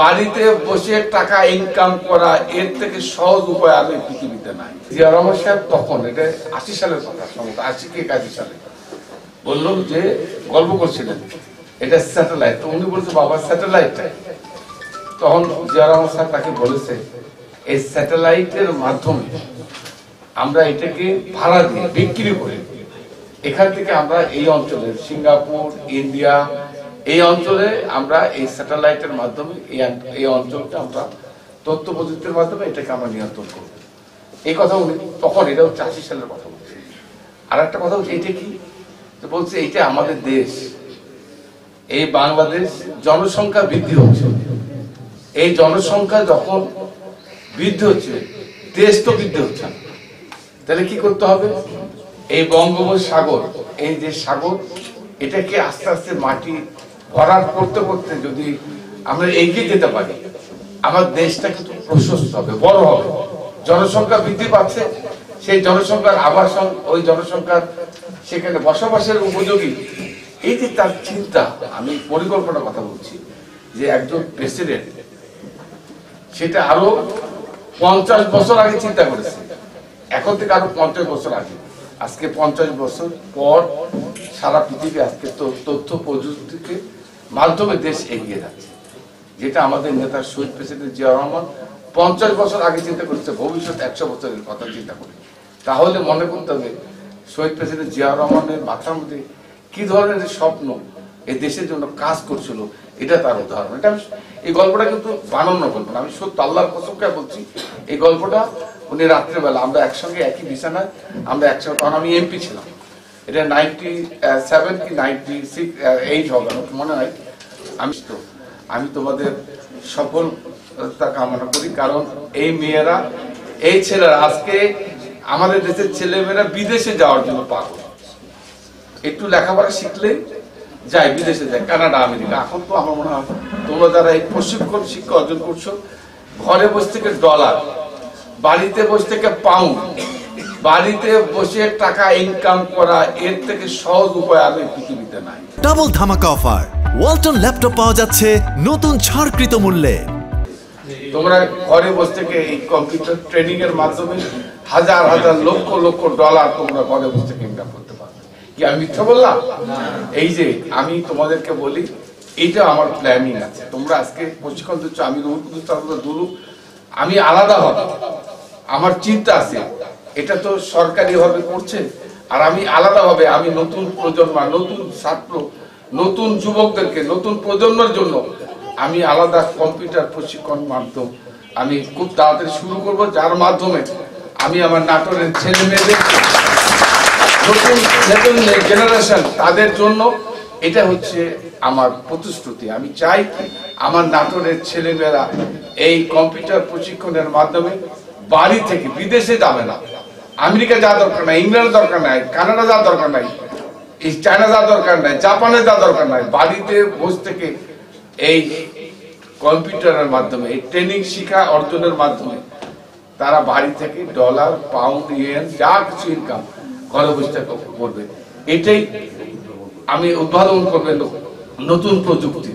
বাড়িতে বসে টাকা ইনকাম করা এর থেকে সহজ উপায় আর পৃথিবীতে নাই। জিয়া রহমান সাহেব তখন, এটা 80 সালের কথা, সম্ভবত 80 কি 81 সালে বলল যে গল্প করছিলেন এটা স্যাটেলাইট। উনি বলছে বাবা স্যাটেলাইট। তখন জিয়া রহমান সাহেব তাকে বলেছে এই স্যাটেলাইটের মাধ্যমে আমরা এটাকে ভাড়া দিয়ে বিক্রি করে এখান থেকে আমরা এই অঞ্চলের সিঙ্গাপুর, ইন্ডিয়া, এই অঞ্চলে আমরা এই স্যাটেলাইটের মাধ্যমে এই অঞ্চলকে আমরা তথ্য প্রযুক্তির মাধ্যমে এটাকে আমরা নিয়ন্ত্রণ করব। এই কথা উনি তখন, এটা হচ্ছে 80 সালের কথা বলছে। আর একটা কথা হচ্ছে এটা কি বলছে, এইটা আমাদের দেশ, এই বাংলাদেশ জনসংখ্যা বৃদ্ধি হচ্ছে। এই জনসংখ্যা যখন বৃদ্ধি হচ্ছে, দেশ তো বৃদ্ধি হচ্ছে, তাহলে কি করতে হবে? এই বঙ্গোপসাগর, এই যে সাগর, এটাকে আস্তে আস্তে মাটি ভরাট করতে করতে যদি আমরা এগিয়ে যেতে পারি, আমার দেশটা কিন্তু প্রশস্ত হবে, বড় হবে। জনসংখ্যা বৃদ্ধি পাচ্ছে, সেই জনসংখ্যার আবাসন, ওই জনসংখ্যার সেখানে বসবাসের উপযোগী, এই যে তার চিন্তা, আমি পরিকল্পনার কথা বলছি, যে একজন প্রেসিডেন্ট সেটা আরো 50 বছর আগে চিন্তা করেছে, এখন থেকে আরো 50 বছর আগে। আজকে 50 বছর পর সারা পৃথিবী আজকে তো তথ্য প্রযুক্তিকে মাধ্যমে দেশ এগিয়ে যাচ্ছে, যেটা আমাদের নেতা শহীদ প্রেসিডেন্ট জিয়া রহমান 50 বছর আগে চিন্তা করেছে, ভবিষ্যৎ 100 বছরের কথা চিন্তা করে। তাহলে মনে করতে হবে শহীদ প্রেসিডেন্ট জিয়া রহমানের মাথার মধ্যে কি ধরনের স্বপ্ন এই দেশের জন্য কাজ করছিল, এটা তার উদাহরণ। এটা এই গল্পটা কিন্তু বানানো গল্প না, আমি সত্য আল্লাহর কসম করে বলছি। এই গল্পটা উনি রাত্রেবেলা, আমরা একসঙ্গে একই বিছানায়, আমরা একসঙ্গে, তখন আমি এমপি ছিলাম, এটা 97 কি 96 হবে মনে হয়। আমি তোমাদের সফলতা কামনা করি, কারণ এই মেয়েরা, এই ছেলেরা, আজকে আমাদের দেশের ছেলেমেয়েরা বিদেশে যাওয়ার জন্য পাগল। একটু লেখাপড়া শিখলে যায়, বিদেশে যায়, কানাডা, আমেরিকা। এখন তো আমার মনে হয় তোমরা যারা এই প্রশিক্ষণ শিক্ষা অর্জন করছো, ঘরে বসে থেকে ডলার, বাড়িতে বসে থেকে পাউন্ড, বাড়িতে বসে টাকা ইনকাম করা এর থেকে সহজ উপায় আর পৃথিবীতে নাই। ডাবল ধামাকা অফার, ওয়ালটন ল্যাপটপ পাওয়া যাচ্ছে নতুন ছাড়কৃত মূল্যে। তোমরা ঘরে বসে থেকে এই কম্পিউটার ট্রেনিং এর মাধ্যমে হাজার হাজার লক্ষ লক্ষ ডলার তোমরা ঘরে বসে থেকে ইনকাম করতে পারবে। কি আমি মিথ্যা বললাম? এই যে আমি তোমাদেরকে বলি, এইটা আমার প্ল্যানিং আছে। তোমরা আজকে প্রশিক্ষণ দিচ্ছ, আমি আমি আলাদা হবে, আমার চিন্তা আছে, এটা তো সরকারি ভাবে করছে, আর আমি আলাদা ভাবে, আমি নতুন প্রজন্ম, নতুন ছাত্র, নতুন যুবকদেরকে, নতুন প্রজন্মের জন্য আমি আলাদা কম্পিউটার প্রশিক্ষণ মাধ্যম আমি খুব তাড়াতাড়ি শুরু করব, যার মাধ্যমে আমি আমার নাটোরের ছেলে মেয়েদের, নতুন জেনারেশন, তাদের জন্য এটা হচ্ছে আমার প্রতিশ্রুতি। আমি চাই আমার নাটোরের ছেলেমেয়েরা এই কম্পিউটার প্রশিক্ষণের মাধ্যমে বাড়ি থেকে, বিদেশে যাবে না, আমেরিকা যাওয়া দরকার নাই, ইংল্যান্ড দরকার নাই, কানাডা যাওয়া দরকার নাই, চায়না যাওয়া দরকার নাই, জাপানে যাওয়া দরকার নাই, বাড়িতে বসে থেকে এই কম্পিউটারের মাধ্যমে, এই ট্রেনিং শিক্ষা অর্জনের মাধ্যমে তারা বাড়ি থেকে ডলার, পাউন্ড, ইয়েন, যা কিছু ইনকাম ঘরে বসে করবে। এটাই আমি উদ্ভাবন করবে নতুন প্রযুক্তি।